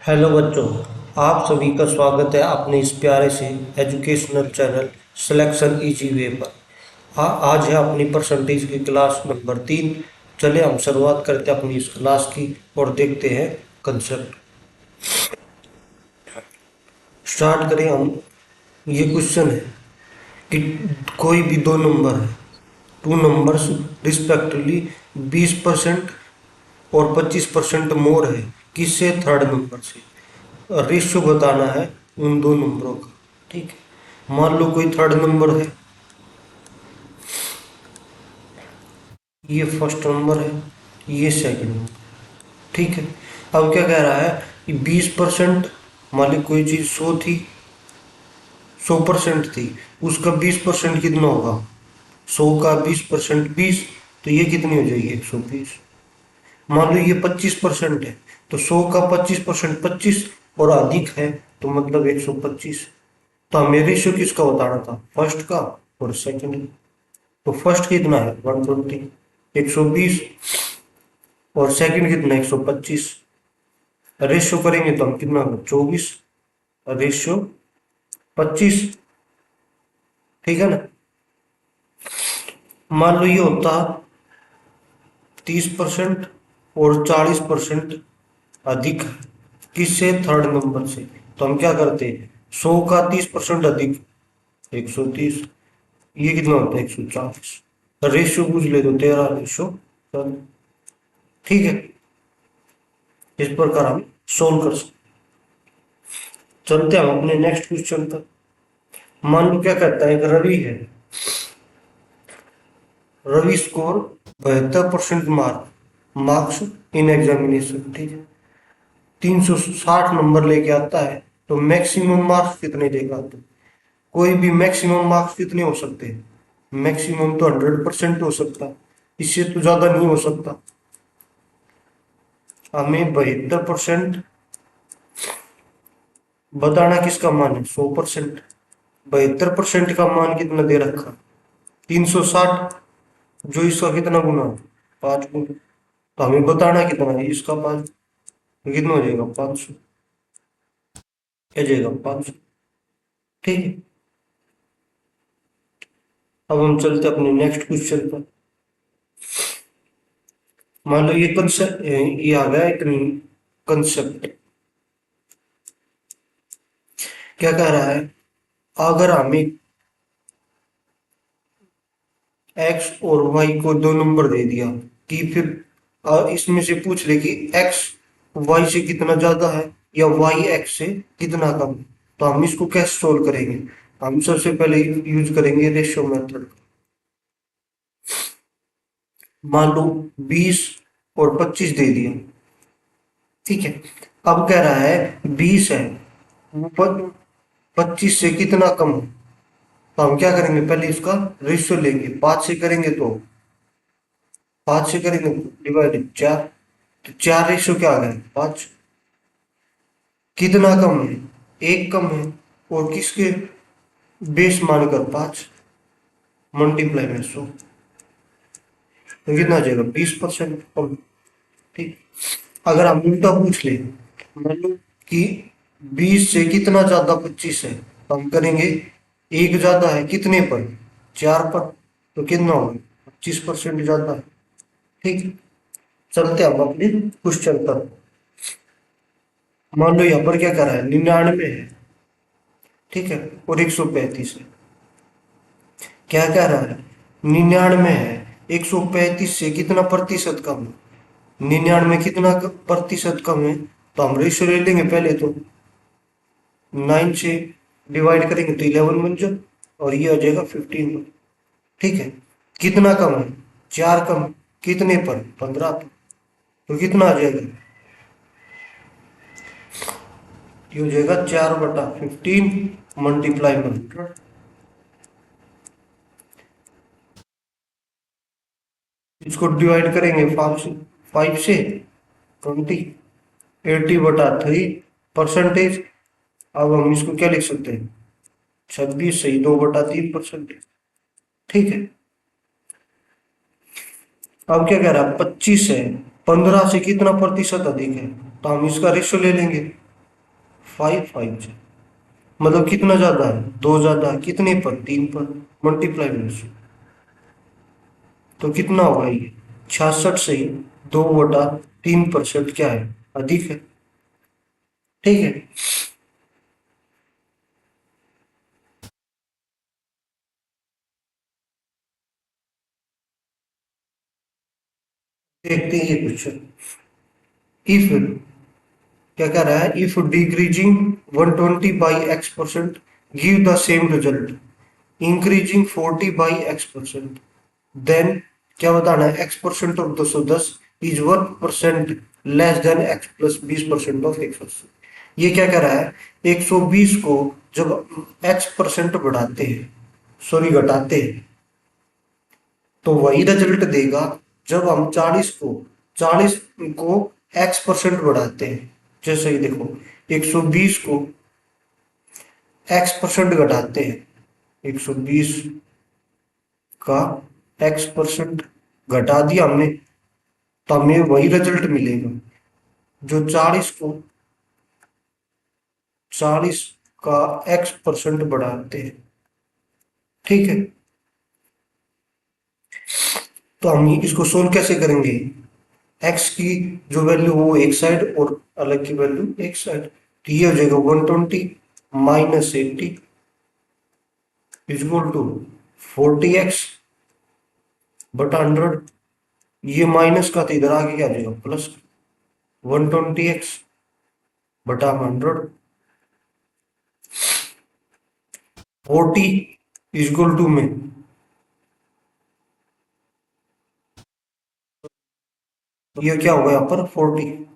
Hello बच्चों, आप सभी का स्वागत है अपने इस प्यारे से educational channel selection easy way पर। आज है अपनी परसेंटेज की क्लास नंबर 3। चले हम शुरुआत करते हैं अपनी इस क्लास की और देखते हैं कंसेप्ट। स्टार्ट करें हम। ये क्वेश्चन है कि कोई भी दो नंबर है, टू नंबर्स रिस्पेक्टिवली 20% और 25% मोर है, किससे? थर्ड नंबर से। रेशियो बताना है उन दो नंबरों का। ठीक है, मान लो कोई थर्ड नंबर है, ये फर्स्ट नंबर है, ये सेकंड नंबर। ठीक है, अब क्या कह रहा है कि 20%, मान ली कोई चीज 100 थी, 100% थी, उसका 20% कितना होगा? 100 का 20% 20, तो ये कितनी हो जाएगी? 120। मान लो ये 25% है, तो 100 का 25% 25 और अधिक है, तो मतलब 125। तो हमें रेशियो किसका बताना था? फर्स्ट का और सेकंड का। तो फर्स्ट कितना है? 120, 120, और सेकंड कितना? 125। रेशियो करेंगे तो हम कितना? 24। रेशियो 25। ठीक है ना। मान लो ये होता 30% और 40% अधिक, किससे? थर्ड नंबर से। तो हम क्या करते हैं? 100 का 30% अधिक 130, ये कितना होता है? 140। रेशियो पूछ ले तो 13:14। ठीक है, इस प्रकार हम सोल्व कर सकते। चलते हैं हम अपने नेक्स्ट क्वेश्चन पर। मान लो क्या कहता है, एक रवि है, Ravi score 72% marks in examination. ठीक है, 360 नंबर लेके आता है, तो मैक्सिमम मार्क्स कितने देगा? तो कोई भी मैक्सिमम मार्क्स कितने हो सकते हैं? मैक्सिमम तो 100% हो सकता है, इससे तो ज्यादा नहीं हो सकता। हमें 72% बताना, किसका मान है? 100%। 72% का मान कितना दे रखा? 360, जो इसका कितना गुना? 5 गुना। तो हमें बताना कितना है इसका मान, तो कितना हो जाएगा? 500। क्या जाएगा? 500। ठीक है, अब हम चलते अपने नेक्स्ट क्वेश्चन पर। मान लो ये कंसेप्ट, ये आ गया एक कंसेप्ट। क्या कह रहा है? अगर हमें एक्स और वाई को दो नंबर दे दिया, कि फिर इसमें से पूछ ले कि एक्स वाई से कितना ज्यादा है या वाई एक्स से कितना कम है, तो हम इसको कैसे सोल्व करेंगे? हम सबसे पहले यूज करेंगे रेशियो मेथड। मान लो 20 और 25 दे दिया। ठीक है, अब कह रहा है 20 है, वो 25 से कितना कम है। तो हम क्या करेंगे? पहले इसका रेशियो लेंगे, 5 से करेंगे तो 5 से करेंगे डिवाइडेड 4, तो 4 रेशियो क्या आ गया? 5। कितना कम है? एक कम है, और किसके बेस मानकर? 5 मल्टीप्लाई में 100, तो कितना आ जाएगा? 20% कम। ठीक, अगर हम उल्टा पूछ ले, मान लो कि 20 से कितना ज्यादा? 25 है, तो हम करेंगे एक ज्यादा है कितने पर? 4 पर, तो कितना होगा? 25% ज्यादा है। ठीक, चलते हम अपने क्वेश्चन पर। मान लो यहाँ पर क्या कर रहा है? 99 है, ठीक है, और 135 है। क्या कह रहा है? 99 है, 135 से कितना प्रतिशत कम है? 99 कितना प्रतिशत कम है? तो हम रेशियो ले लेंगे पहले तो, 9 से डिवाइड करेंगे तो 11 बन जाए, और ये हो जाएगा 15। ठीक है, कितना कम है? 4 कम। कितने पर? 15 पर, तो कितना आ जाएगा? ये हो जाएगा 4/15 मल्टीप्लाई में 100। इसको डिवाइड करेंगे 5 से 20, 80/3 परसेंटेज। अब हम इसको क्या लिख सकते हैं? 26 से 2/3 परसेंटेज। ठीक है, अब क्या कह रहा है? 25 है, 15 से कितना प्रतिशत अधिक है, तो हम इसका रेशियो ले लेंगे। फाइव फाइव से मतलब कितना ज्यादा है, दो ज्यादा है, कितने पर, तीन पर, मल्टीप्लाई में से। तो कितना होगा ये, 66 से 2/3% क्या है, अधिक है। ठीक है, देखते हैं ये क्वेश्चन। इफ, क्या कह रहा है, if decreasing 120/x% give the same result, increasing 40/x%, then क्या बताना है, x% of 210 is 1% less than x plus 20% of 180। ये क्या कह रहा है, 120 को जब x% बढ़ाते हैं, सॉरी घटाते हैं, तो वही रिजल्ट देगा जब हम 40 को x% बढ़ाते हैं। जैसे ही देखो, 120 को x% घटाते हैं, 120 का x% घटा दिया हमने, तो हमें वही रिजल्ट मिलेगा जो 40 का x% बढ़ाते हैं। ठीक है, तो हम इसको सोल्व कैसे करेंगे, x की जो वैल्यू वो एक साइड और अलग की वैल्यू एक साइड, तो ये हो जाएगा 120 माइनस 80 इजक्वल टू 40x बटा 100। ये माइनस का तो इधर आगे क्या आ जाएगा प्लस, 120x बटा 100, 40 इजक्वल टू में, ये क्या होगा यहाँ पर 40,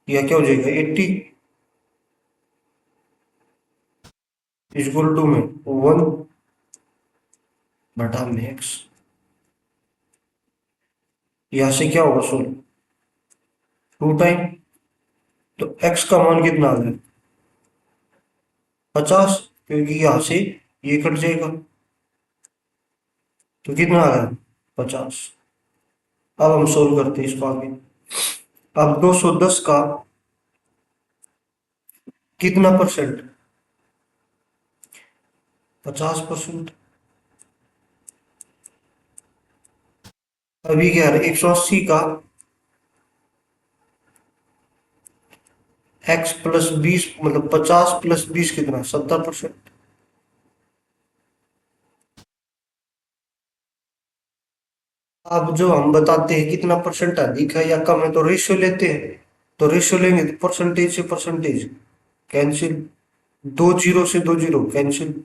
यह क्या हो जाएगा 80 इजक्वल टू में 1 बटा में x। यहाँ से क्या होगा सोल्व, 2 टाइम, तो x का मान कितना आ गया 50, क्योंकि यहाँ से ये कट जाएगा, तो कितना आ गया 50। अब हम सोल्व करते हैं इसको आगे। अब 210 का कितना परसेंट, 50%। अभी क्या है, 180 का x प्लस 20 मतलब 50 + 20 कितना, 70%। अब जो हम बताते हैं कितना परसेंट अधिक है या कम है, तो रेशियो लेते हैं, तो रेशियो लेंगे तो परसेंटेज से परसेंटेज कैंसिल, 2 जीरो से 2 जीरो कैंसिल,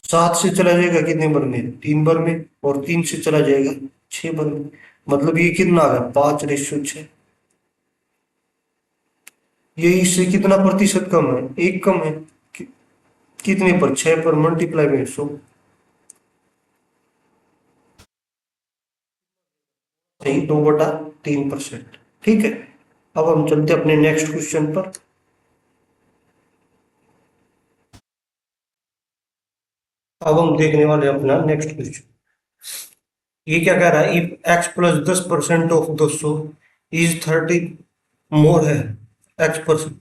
7 से चला जाएगा कितने बार में, 3 बार में, और 3 से चला जाएगा 6 बार में। मतलब ये कितना आ गया, 5/6। ये इससे कितना प्रतिशत कम है, एक कम है, कि, कितने पर, 6 पर, मल्टीप्लाई में 100, सही, 2/3%। ठीक है, अब हम चलते अपने नेक्स्ट क्वेश्चन पर। अब हम देखने वाले अपना नेक्स्ट क्वेश्चन। ये क्या कह रहा है, if x plus 10% of 200 is 30 मोर है x%,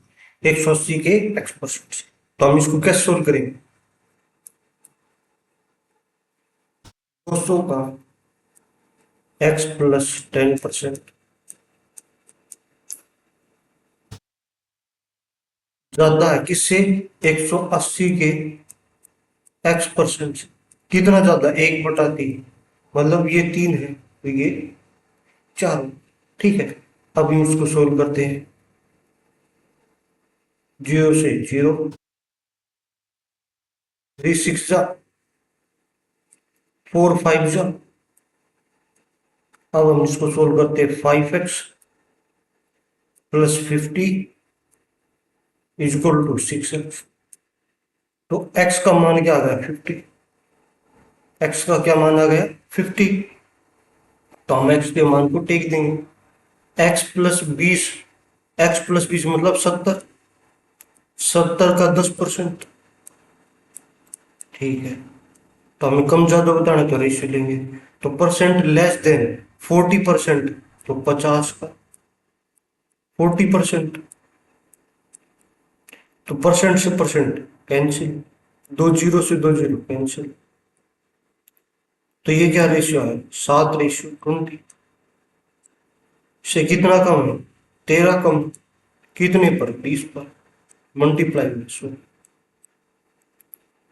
180 के x%, तो हम इसको कैसे सोल्व करेंगे, 200 का x प्लस 10% ज्यादा है किससे, 180 के x%, कितना ज्यादा, 1/3, मतलब ये 3 है तो ये 4। ठीक है, अब हम इसको सोल्व करते हैं, 0 से 0, 3 6 जा, 4 5 जा। अब हम इसको सोल्व करते हैं, 5x plus 50 equal to 6x। तो x का मान क्या आ गया 50, x का क्या मान आ गया 50, तो हम x के मान को टेक देंगे, x+20, x+20 मतलब 70, 70 का 10%। ठीक है, तो हमें कम ज्यादा बताना तो रेशियो लेंगे, तो परसेंट लेस देन 40%, तो 50 का, 40%। तो परसेंट से परसेंट कैंसिल, दो जीरो से दो जीरो कैंसिल। तो ये क्या रेशियो है, 7:20। से कितना कम है, 13 कम, कितने पर, 20 पर, मल्टीप्लाई में 100,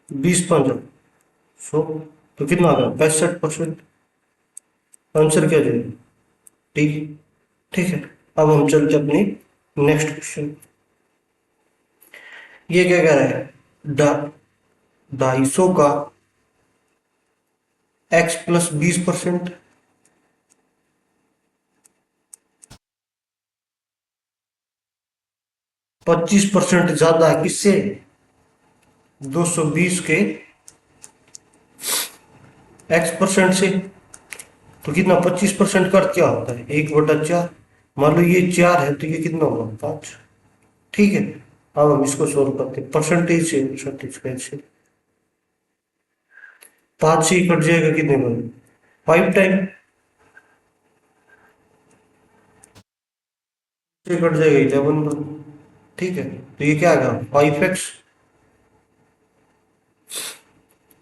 20×5 100, तो कितना आ गया, 65%। आंसर क्या जाएगा, ठीक। ठीक है, अब हम चलते अपनी नेक्स्ट क्वेश्चन। ये क्या कह रहा है, 250 का x प्लस 20%। 25% ज्यादा है किससे, 220 के x% से। तो कितना, 25% का क्या होता है, 1/4। मान लो ये 4 है तो ये कितना होगा, 5। ठीक है, अब हम इसको सोल्व करते हैं परसेंटेज कैसे। 5 से ही कट जाएगा कितने बार, 5 टाइम से कट जाएगा 11 बार। ठीक है, तो ये क्या आ गया, 5x।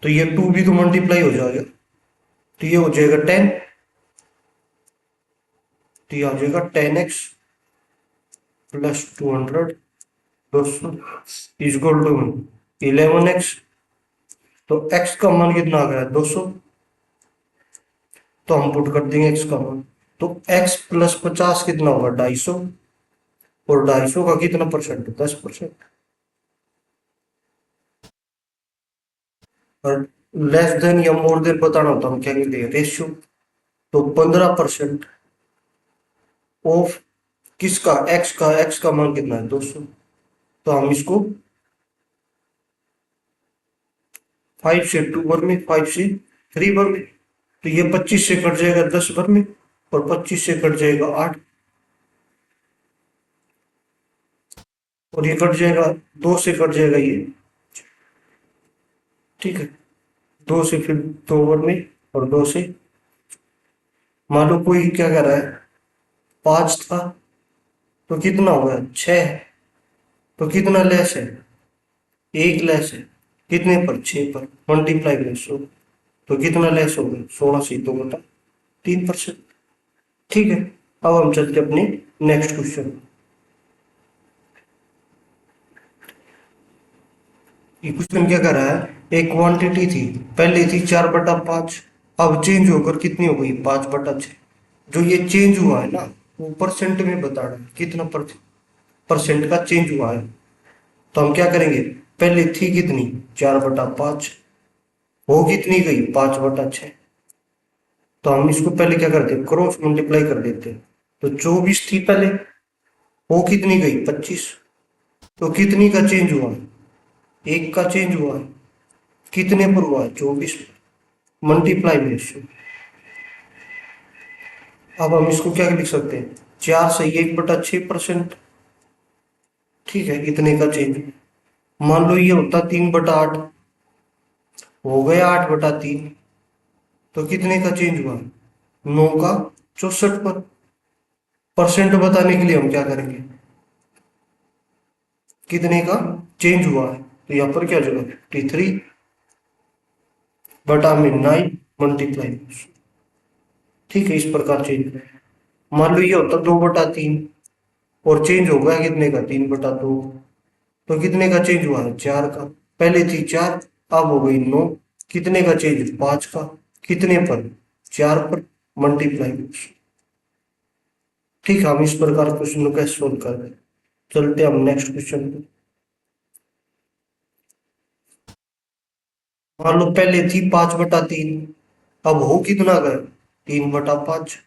तो ये 2 भी तो मल्टीप्लाई हो जाएगा, तो ये हो जाएगा 10। तो ये आ जाएगा 10x plus 200, 200 equal to 11x। तो x का मान कितना आ गया, 200। तो हम पुट कर देंगे x का मान। तो x प्लस 50 कितना होगा, 250। और 250 का कितना परसेंट, 10%। और लेस देन या मोर देन बताना होता हम क्या कहते हैं, रेशियो। तो 15% ऑफ किसका, x का मान कितना है, 200। तो हम इसको 5 से 2 बार में, 5 से 3 बार में। तो ये 25 से कट जाएगा 10 बार में, और 25 से कट जाएगा 8, और ये कट जाएगा 2 से कट जाएगा ये। ठीक है, 2 से फिर 2 बार में, और 2 से, मान लो कोई क्या कर रहा है, 5 था तो कितना होगा, 6। तो कितना लेस है, 1 लेस है, कितने पर, 6 पर, मल्टीप्लाई में 100। तो कितना लेस हो गया, 16 से 2/3%। ठीक है, अब हम चलते अपने नेक्स्ट क्वेश्चन। ये क्वेश्चन क्या कर रहा है, एक क्वांटिटी थी, पहले थी 4/5, अब चेंज होकर कितनी हो गई, 5/6। जो ये चेंज हुआ है ना, वो परसेंट में बता रहा है कितना परसेंट का चेंज हुआ है। तो हम क्या करेंगे, पहले थी कितनी, 4/5, हो कितनी गई, 5/6। तो हम इसको पहले क्या करते हैं, क्रॉस मल्टीप्लाई कर देते हैं। तो 24 थी पहले, हो कितनी गई, 25। तो कितनी का चेंज हुआ, 1 का चेंज हुआ है, कितने पर हुआ है, 24 पर, मल्टीप्लाई में 100। अब हम इसको क्या लिख सकते हैं, 4 से 1/6%। ठीक है, इतने का चेंज। मान लो ये होता 3/8, हो गया 8/3। तो कितने का चेंज हुआ, 9 का 64 पर। परसेंट बताने के लिए हम क्या करेंगे, कितने का चेंज हुआ है। तो यहाँ पर क्या जगह 53/9 मल्टीप्लाई। ठीक है, इस प्रकार चेंज। मान लो ये होता 2/3, और चेंज हो गया कितने का, 3/2। तो कितने का चेंज हुआ है, 4 का। पहले थी 4, अब हो गई 9, कितने का चेंज, 5 का, कितने पर, 4 पर, मल्टीप्लाई। ठीक है, हम इस प्रकार क्वेश्चन को कैसे सोल्व कर रहे हैं। चलते हैं हम नेक्स्ट क्वेश्चन पे। मान लो पहले थी 5/3, अब हो कितना गए, 3/5।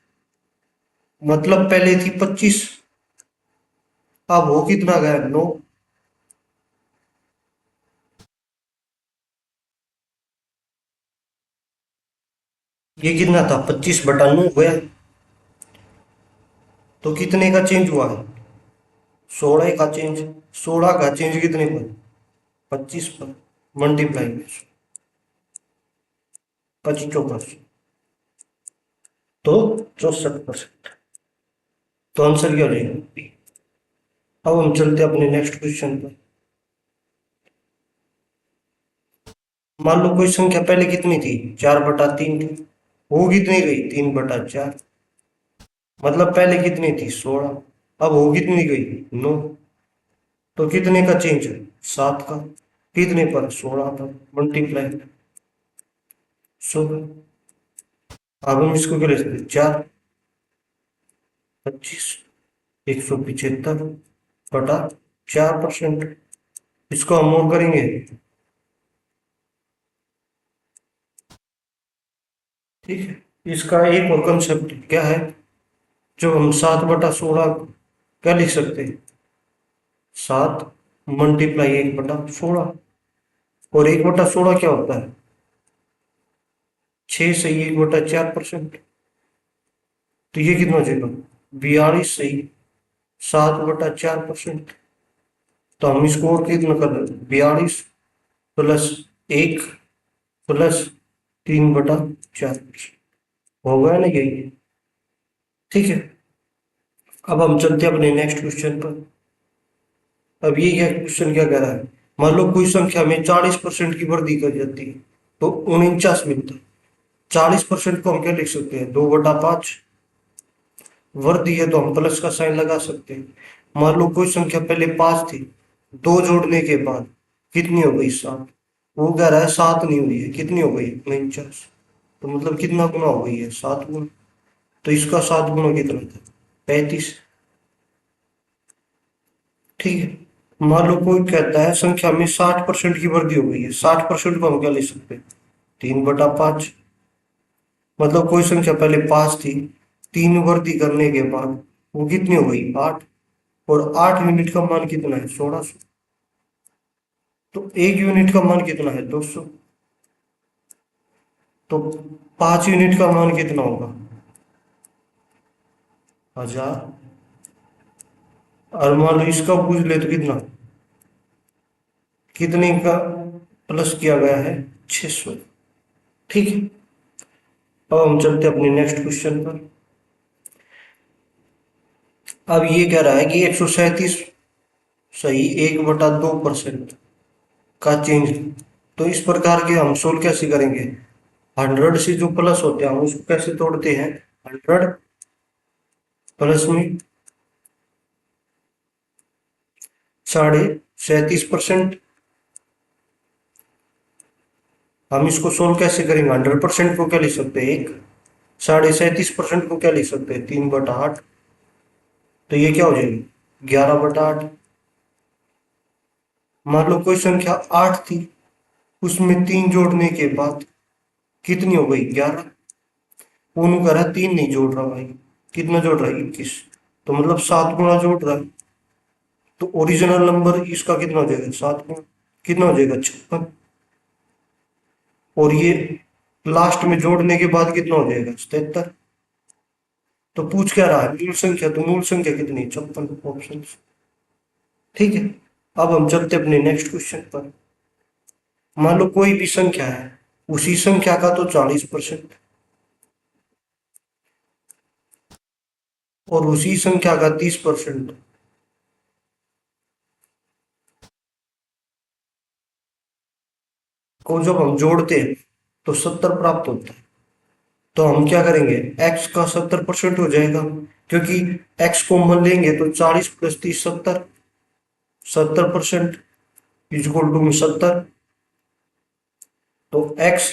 मतलब पहले थी 25, अब हो कितना गया, 9। ये कितना था, 25/9 गया। तो कितने का चेंज हुआ है, 16 का चेंज। 16 का चेंज कितने पर, 25 पर, मल्टीप्लाई में 25%। तो 64%। तो आंसर क्या हो जाएगा, अब हम चलते हैं अपने नेक्स्ट क्वेश्चन पर। मान लो कोई संख्या पहले कितनी थी, 4/3 थी, वो कितनी गई, 3/4। मतलब पहले कितनी थी, 16, अब हो कितनी गई, 9। तो कितने का चेंज है, 7 का। कितने पर, 16 पर, मल्टीप्लाई 16। अब हम इसको क्या ले सकते, 4/25, 175/4%। इसको हम और करेंगे, ठीक है। इसका एक और कंसेप्ट क्या है, जो हम 7/16 क्या लिख सकते हैं, 7 × 1/16। और 1/16 क्या होता है, 6 सही 1/4%। तो ये कितना हो जाएगा, 42 सही 7/4%। तो हम इसको और कितना कर रहे हैं, 42 + 1 +3/4%। हो गया ना यही, ठीक है। अब हम चलते हैं अपने नेक्स्ट क्वेश्चन पर। अब ये क्या क्वेश्चन क्या कह रहा है, मान लो कोई संख्या में 40% की वृद्धि कर जाती है तो 49 मिलता है। 40% को हम क्या लिख सकते हैं, 2/5। वृद्धि है तो हम प्लस का साइन लगा सकते हैं। मान लो कोई संख्या पहले 5 थी, 2 जोड़ने के बाद कितनी हो गई, 7। वो कह रहा है 7 नहीं हुई है, कितनी हो गई, 49। तो मतलब कितना गुना हो गई है, 7 गुना। तो इसका 7 गुना कितना था, 35, ठीक है। मान लो कोई कहता है संख्या में 60% की वृद्धि हो गई है, 60% को हम क्या ले सकते हैं, 3/5। मतलब कोई संख्या पहले 5 थी, 3 वृद्धि करने के बाद वो कितनी हो गई, 8। और 8 यूनिट का मान कितना है, 1600। तो 1 यूनिट का मान कितना है, 200। तो 5 यूनिट का मान कितना होगा, 1000। और मान लो इसका पूछ ले तो कितना, कितने का प्लस किया गया है, 600, ठीक है। अब हम चलते हैं अपने नेक्स्ट क्वेश्चन पर। अब ये कह रहा है कि 137 सही 1/2% का चेंज। तो इस प्रकार के हम सोल्व कैसे करेंगे, 100 से जो प्लस होते हैं हम उसको कैसे तोड़ते हैं, 100 प्लस में 37.5%। हम इसको सोल्व कैसे करेंगे, 100% को क्या लिख सकते हैं, एक 37.5% को क्या लिख सकते हैं, 3/8। तो ये क्या हो जाएगी, 11/8। मान लो कोई संख्या 8 थी, उसमें 3 जोड़ने के बाद कितनी हो गई, 11। कौन कर रहा है, 3 नहीं जोड़ रहा भाई, कितना जोड़ रहा है, 21। तो मतलब 7 गुना जोड़ रहा है। तो ओरिजिनल नंबर इसका कितना हो जाएगा, 7 गुना, कितना हो जाएगा, 56। और ये लास्ट में जोड़ने के बाद कितना हो जाएगा, 77। तो पूछ क्या रहा है, मूल संख्या, तो मूल संख्या कितनी, 56 ऑप्शन, ठीक है। अब हम चलते अपने नेक्स्ट क्वेश्चन पर। मान लो कोई भी संख्या है, उसी संख्या का तो 40% और उसी संख्या का 30% को जब हम जोड़ते हैं तो 70 प्राप्त होता है। तो हम क्या करेंगे, x का 70% हो जाएगा, क्योंकि x कॉमन लेंगे तो 40 + 30 70, 70% इक्वल टू में 70। तो x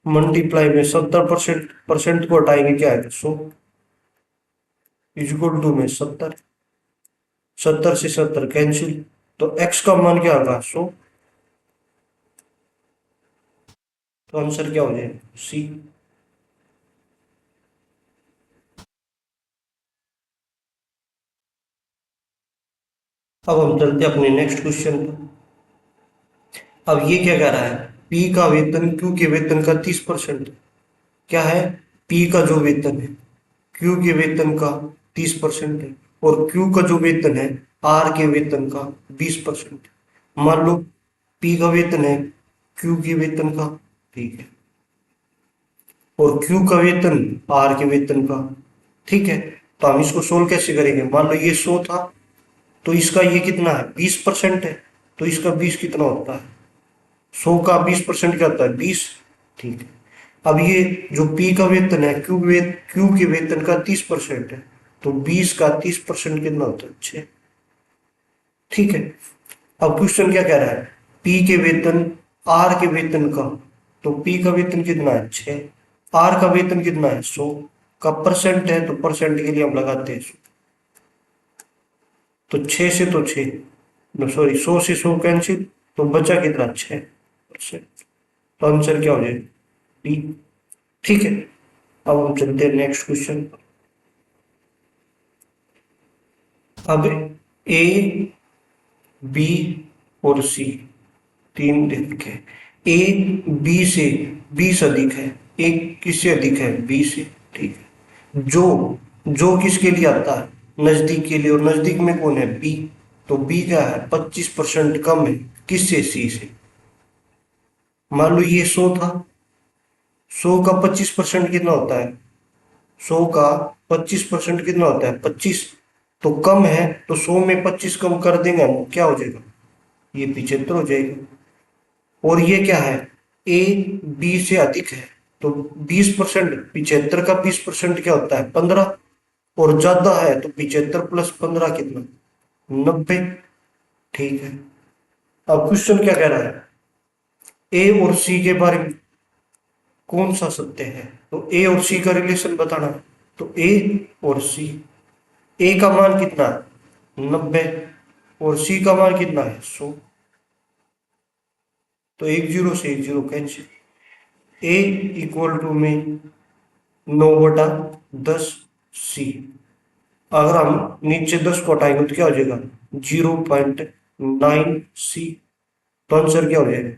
मल्टीप्लाई में 70%, परसेंट को हटाएंगे क्या आएगा, 100 इक्वल टू में 70। 70 से 70 कैंसिल, तो x का मान क्या होगा, 100। तो आंसर क्या हो जाएगा, सी। अब हम चलते हैं अपने नेक्स्ट क्वेश्चन पर। अब ये क्या कह रहा है, P का वेतन Q के वेतन का 30%। क्या है, P का जो वेतन है Q के वेतन का 30% है, और Q का जो वेतन है R के वेतन का 20%। मान लो P का वेतन है Q के वेतन का, ठीक है, और Q का वेतन R के वेतन का, ठीक है। तो हम इसको सोल्व कैसे करेंगे, मान लो ये 100 था, तो इसका ये कितना है 20% है, तो इसका 20 कितना होता है 100 का 20% क्या होता है 20। ठीक है, अब ये जो पी का वेतन है क्यू के वेतन का 30% है, तो 20 का 30% कितना होता है 6। ठीक है, अब क्वेश्चन क्या कह रहा है पी के वेतन आर के वेतन का, तो पी का वेतन कितना है 6, आर का वेतन कितना है 100 का परसेंट है, तो परसेंट के लिए हम लगाते हैं 100। तो 6 से तो 6 सॉरी 100 से 100 कैंसिल, तो बचा कितना 6%। तो आंसर क्या हो जाएगा डी। ठीक है, अब हम चलते हैं नेक्स्ट क्वेश्चन। अब ए बी और सी तीन लिखे, ए बी से 20 अधिक है, ए किससे अधिक है बी से। ठीक है, जो किसके लिए आता है नजदीक के लिए, और नजदीक में कौन है बी, तो बी का है 25% कम है किससे सी से। मान लो ये 100 था, 100 का 25% कितना होता है 100 का 25% कितना होता है 25, तो कम है तो 100 में 25 कम कर देंगे हम, क्या हो जाएगा ये 75 हो जाएगा। और ये क्या है ए बी से अधिक है, तो 20% 75 का 20% क्या होता है 15, और ज्यादा है तो 75 प्लस 15 कितना 90। ठीक है, अब क्वेश्चन क्या कह रहा है ए और सी के बारे में कौन सा सत्य है, तो ए और सी का रिलेशन बताना है। तो ए और सी, ए का मान कितना है 90 और सी का मान कितना है 100, तो एक जीरो से एक zero cancel, A equal to में 9/10 सी, अगर हम नीचे 10 को हटाएंगे तो क्या हो जाएगा 0.9 सी, तो आंसर क्या हो जाएगा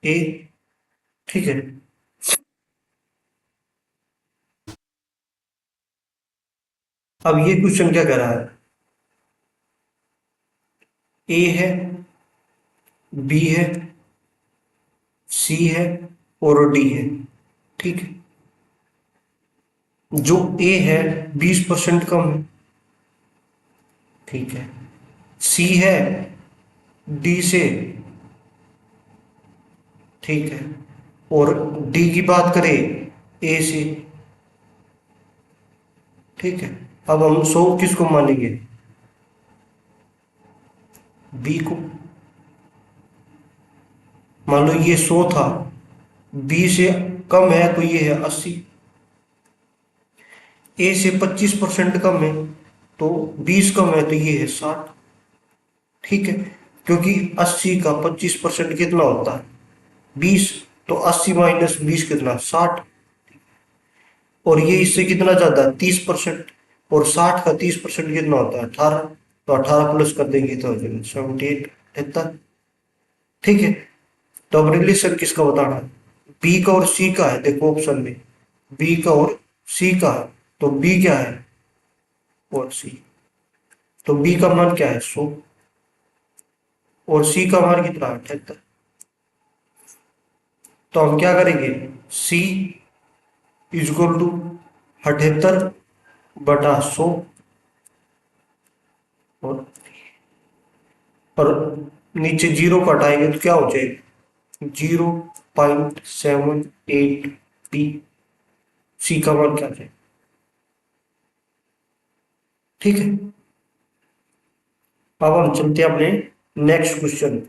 ए। ठीक है, अब ये क्वेश्चन क्या कह रहा है ए है बी है सी है और डी है। ठीक है, जो ए है 20% कम है। ठीक है, सी है डी से। ठीक है, और डी की बात करें ए से। ठीक है, अब हम 100 किसको मानेंगे बी को। मान लो ये 100 था, बी से कम है तो ये है 80, ए से 25% कम है तो 20 कम है तो ये है 60। ठीक है, क्योंकि 80 का 25% कितना होता है 20, तो 80 माइनस 20 कितना 60, और ये इससे कितना ज्यादा 30%, और 60 का 30% कितना होता है 18, तो 18 प्लस कर देंगे तो हो जाएगा 78 78। ठीक है, तो अब रिलेशन किसका बताना है बी का और सी का है, देखो ऑप्शन में बी का और सी का है, तो बी क्या है और सी, तो बी का मान क्या है 100 और सी का मान कितना 78, तो हम क्या करेंगे सी इजक्वल टू 78/100, और नीचे जीरो को हटाएंगे तो क्या हो जाएगा 0.78 बी, सी का मान क्या है। ठीक है, अब हम चलते हैं अपने नेक्स्ट क्वेश्चन।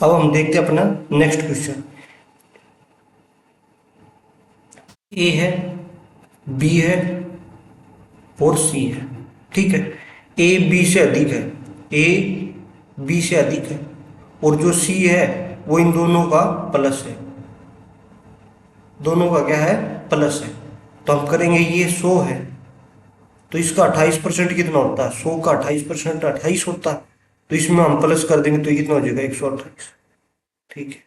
अब हम देखते हैं अपना नेक्स्ट क्वेश्चन। ए है बी है और सी है। ठीक है, ए बी से अधिक है, ए बी से अधिक है, और जो सी है वो इन दोनों का प्लस है, दोनों का क्या है प्लस है। तो हम करेंगे ये 100 है, तो इसका 28% कितना होता है 100 का 28% 28 होता है, तो इसमें हम प्लस कर देंगे तो ये कितना हो जाएगा 128। ठीक है,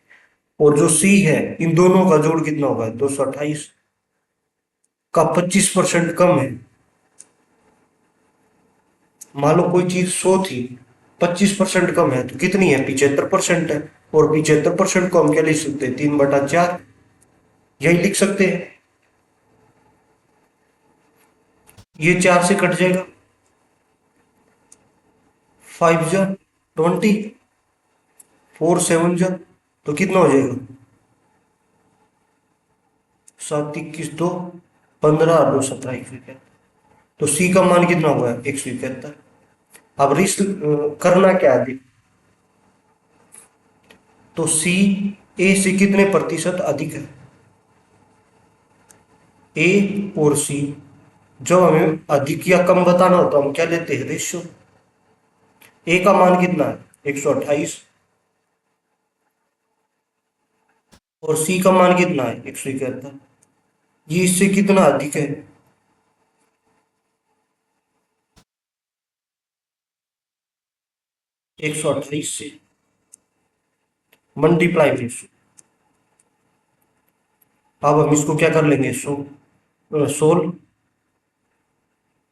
और जो सी है इन दोनों का जोड़ कितना होगा 228 का 25% कम है। मान लो कोई चीज 100 थी, 25% कम है तो कितनी है 75% है, और 75% को हम क्या लिख सकते हैं 3/4, यही लिख सकते हैं। ये 4 से कट जाएगा, 5 जा 20, 4 7 जा, तो कितना हो जाएगा, 7 21 2, 15 और 2 17, 171। तो सी का मान कितना हुआ है, 171। अब रिस्क करना क्या है, तो सी ए से कितने प्रतिशत अधिक है, ए और सी, जब हमें अधिक या कम बताना होता है हम क्या लेते हैं, रेशियो। ए का मान कितना है, 128, और सी का मान कितना है, 171। ये इससे कितना अधिक है, 128 से मल्टीप्लाई में 100। अब हम इसको क्या कर लेंगे, 16,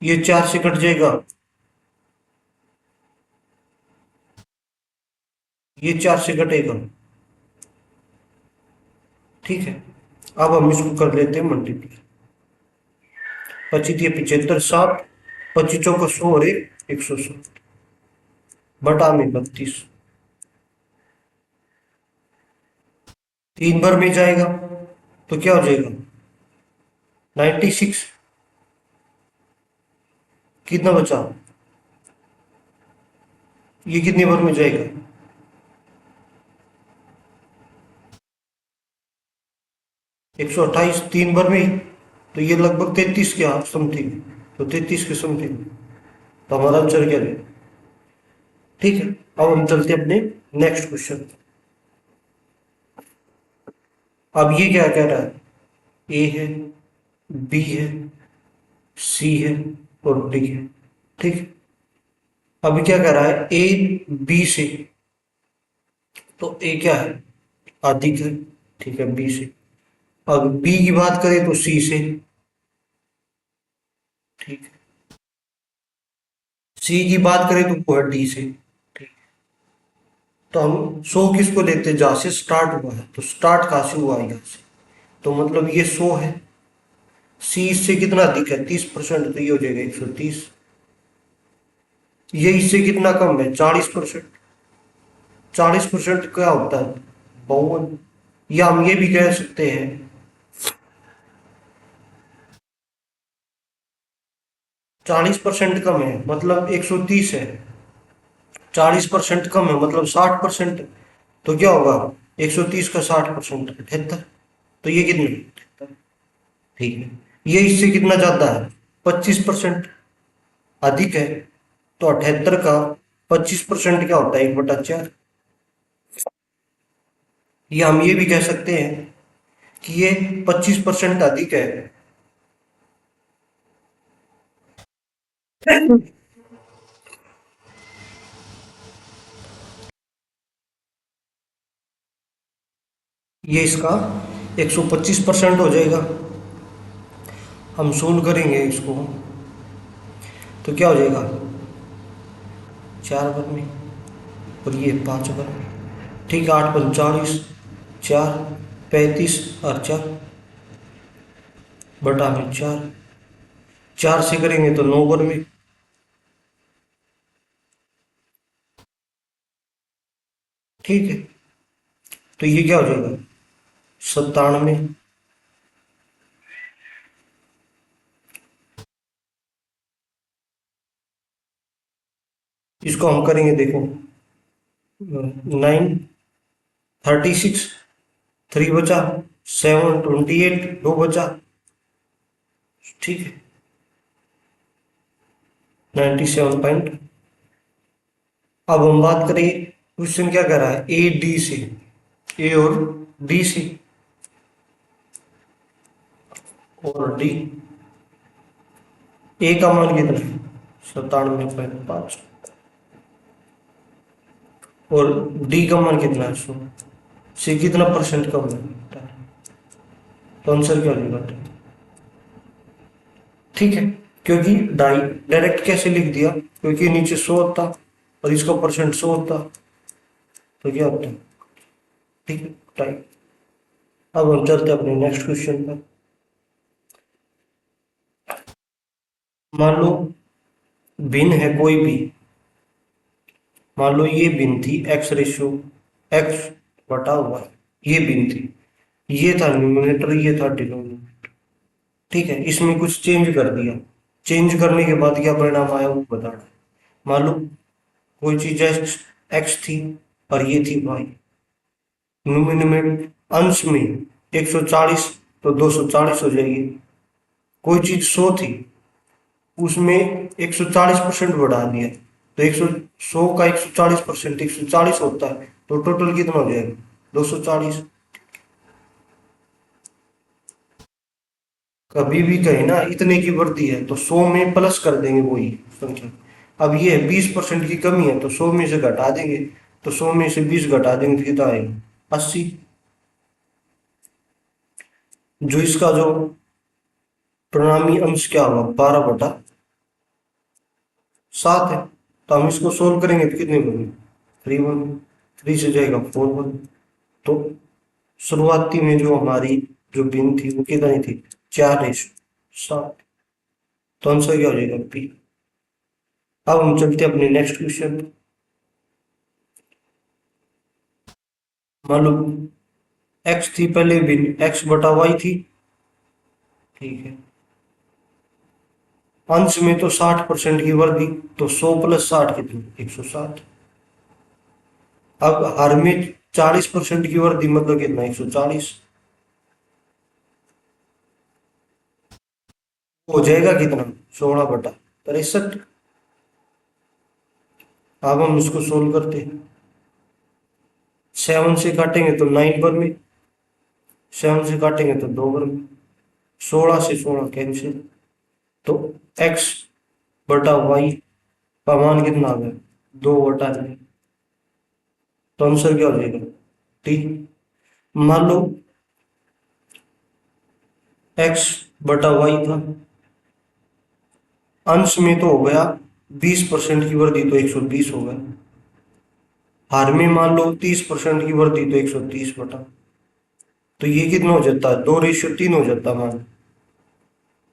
ये 4 से कट जाएगा, ये 4 से कटेगा, ठीक है। अब हम इसको कर लेते हैं मल्टीप्लाई, 25 7, 25 चौका 100 और 160 बटा में 32, 3 बार में जाएगा तो क्या हो जाएगा, 96। कितना बचा, ये कितनी बार में जाएगा, 128 3 बार में ही, तो ये लगभग 33 के समथिंग, तो 33 के समथिंग, तो हमारा आंसर क्या है, ठीक है। अब हम चलते हैं अपने नेक्स्ट क्वेश्चन। अब ये क्या कह रहा है, ए है, बी है, सी है और डी है, ठीक है। अभी क्या कह रहा है, ए बी से, तो ए क्या है, अधिक है, ठीक है, बी से। अब बी की बात करें तो सी से, ठीक है। सी की बात करें तो वो है डी से, ठीक। तो हम 100 किसको लेते हैं, जहां से स्टार्ट हुआ है, तो स्टार्ट कहां से हुआ है, यहाँ से, तो मतलब ये 100 है। सी इससे कितना अधिक है, 30%, तो ये हो जाएगा 130। ये इससे कितना कम है, 40%। 40% क्या होता है, 52। या हम ये भी कह सकते हैं, 40% कम है मतलब 130 है, 40% कम है मतलब 60%, तो क्या होगा, 130 का 60% 78, तो ये कितनी, 78, ठीक है। ये इससे कितना ज्यादा है, 25% अधिक है, तो 78 का 25% क्या होता है, 1/4। या हम ये भी कह सकते हैं कि ये 25% अधिक है, ये इसका 125% हो जाएगा। हम सोल्व करेंगे इसको, तो क्या हो जाएगा, 4 बार में, और ये 5 बार में, ठीक है। 8 × 40, 4, 35 और 4 बटा में 4, 4 से करेंगे तो 9 बार में, ठीक है। तो ये क्या हो जाएगा, 97। इसको हम करेंगे, देखो, 9 36, 3 बचा, 7 28, 2 बचा, ठीक है, 97 पॉइंट। अब हम बात करें, क्वेश्चन क्या कर रहा है, ए डी से, ए और डी से, और डी, ए का मान कितना है, 97.5, और डी का मान कितना है, 100, से कितना परसेंट कम है, तो आंसर क्या होगा, ठीक है। क्योंकि डायरेक्ट कैसे लिख दिया, क्योंकि नीचे 100 होता और इसका परसेंट 100 होता, तो क्या होता है, ठीक है, टाइप। अब हम चलते हैं अपने नेक्स्ट क्वेश्चन पर। मान लो भिन्न है कोई भी, मान लो ये भिन्न थी एक्स रेशियो एक्स बटा वाई, ये भिन्न थी, ये था न्यूमिनेटर, ये था डिनोमिनेटर। ठीक है, इसमें कुछ चेंज कर दिया, चेंज करने के बाद क्या परिणाम आया वो बताना है। मान लो कोई चीज एक्स एक्स थी और ये थी वाई, न्यूमिनेटर अंश में 140 तो 240 हो जाएगी। कोई चीज 100 थी, उसमें 140% बढ़ा दिया, तो 100 का 140% 140 होता है, तो टोटल कितना हो जाएगा 240। कभी भी कहे ना इतने की वृद्धि है तो 100 में प्लस कर देंगे वही संख्या। अब ये 20% की कमी है तो 100 में से घटा देंगे, तो 100 में से 20 घटा देंगे तो कितना आएगा 80। जो इसका जो परिणामी अंश क्या होगा 12/7 है, तो हम इसको सोल्व करेंगे तो कितने बनेंगे 3 1, 3 से जाएगा 4 1। तो शुरुआती में जो हमारी जो भिन्न थी वो कितनी थी 4:7। तो आंसर क्या हो जाएगा पी। अब हम चलते हैं अपने नेक्स्ट क्वेश्चन। मान लो एक्स थी पहले भिन्न एक्स बटा वाई थी। ठीक है, अंश में तो 60% की वृद्धि, तो 100 + 60 कितनी 160। अब हर में 40% की वृद्धि मतलब कितना 140, हो जाएगा कितना 16/63। अब हम इसको सोल्व करते हैं। 7 से काटेंगे तो 9 पर में, 7 से काटेंगे तो 2 पर में, 16 से 16 कैंसिल, तो एक्स बटा वाई का मान कितना आ गया 2/9। तो आंसर क्या हो जाएगा टी। मान लो एक्स बटा वाई था, अंश में तो हो गया 20% की वृद्धि तो 120 हो गया, हर में मान लो 30% की वृद्धि तो 130 बटा, तो ये कितना हो जाता है 2:3 हो जाता है मान।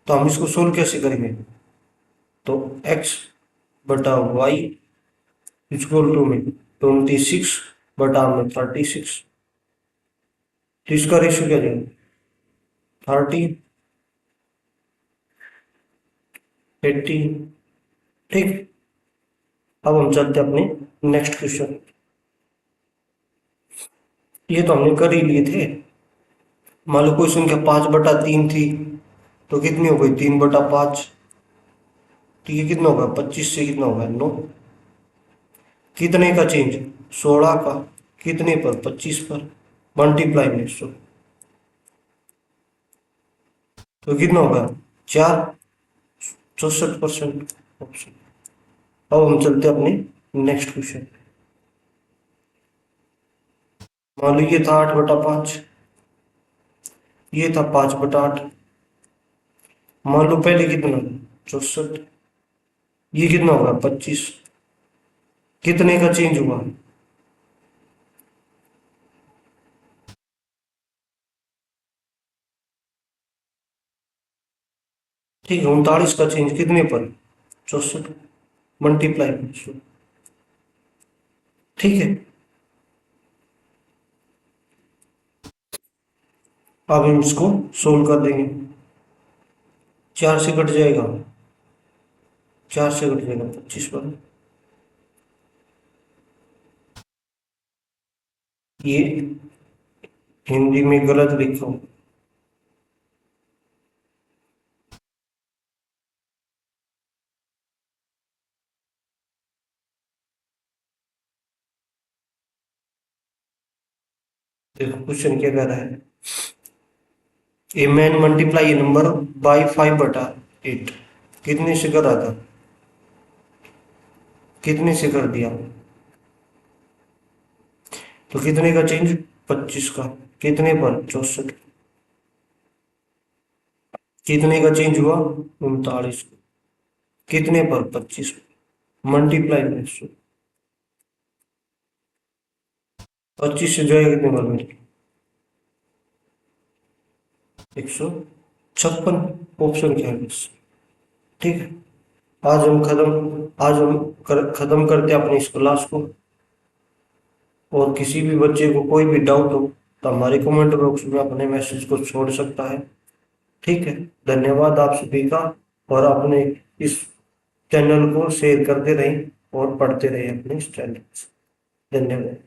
तो हम इसको सोल्व कैसे करेंगे, तो एक्स बटा वाई इक्वल टू में 26/36, तो इसका रेशियो क्या जाएगा 30:80। ठीक, अब हम चलते हैं अपने नेक्स्ट क्वेश्चन। ये तो हमने कर ही लिए थे। मान लो कोई संख्या 5/3 थी, तो कितनी हो गई 3/5, तो ये कितना होगा 25 से कितना होगा 9। कितने का चेंज 16 का, कितने पर 25 पर, मल्टीप्लाई में 100, तो कितना होगा 4 64% ऑप्शन। अब हम चलते हैं अपने नेक्स्ट क्वेश्चन। मान लो ये था 8/5, ये था 5/8। मान लो पहले कितना 64, ये कितना होगा 25, कितने का चेंज हुआ ठीक है 39 का चेंज कितने पर 64, मल्टीप्लाई में 100। ठीक है, अब हम इसको सोल्व कर देंगे। 4 से कट जाएगा, 4 से कट जाएगा 25 पर। ये हिंदी में गलत लिखा हूं, देखो क्वेश्चन क्या कह रहा है। A man multiply A number by 5/8, कितने से कर रहा था, कितने से कर दिया, तो कितने का चेंज 25 का, कितने पर 64, कितने का चेंज हुआ 39, कितने पर 25, मल्टीप्लाई में 100। 25 से जाएगा कितने बार में 156, ऑप्शन क्या है बस। ठीक है, खत्म करते हैं अपनी इस क्लास को। और किसी भी बच्चे को कोई भी डाउट हो तो हमारे कमेंट बॉक्स में अपने मैसेज को छोड़ सकता है। ठीक है, धन्यवाद आप सभी का। और अपने इस चैनल को शेयर करते रहें और पढ़ते रहें अपने इस चैनल से। धन्यवाद।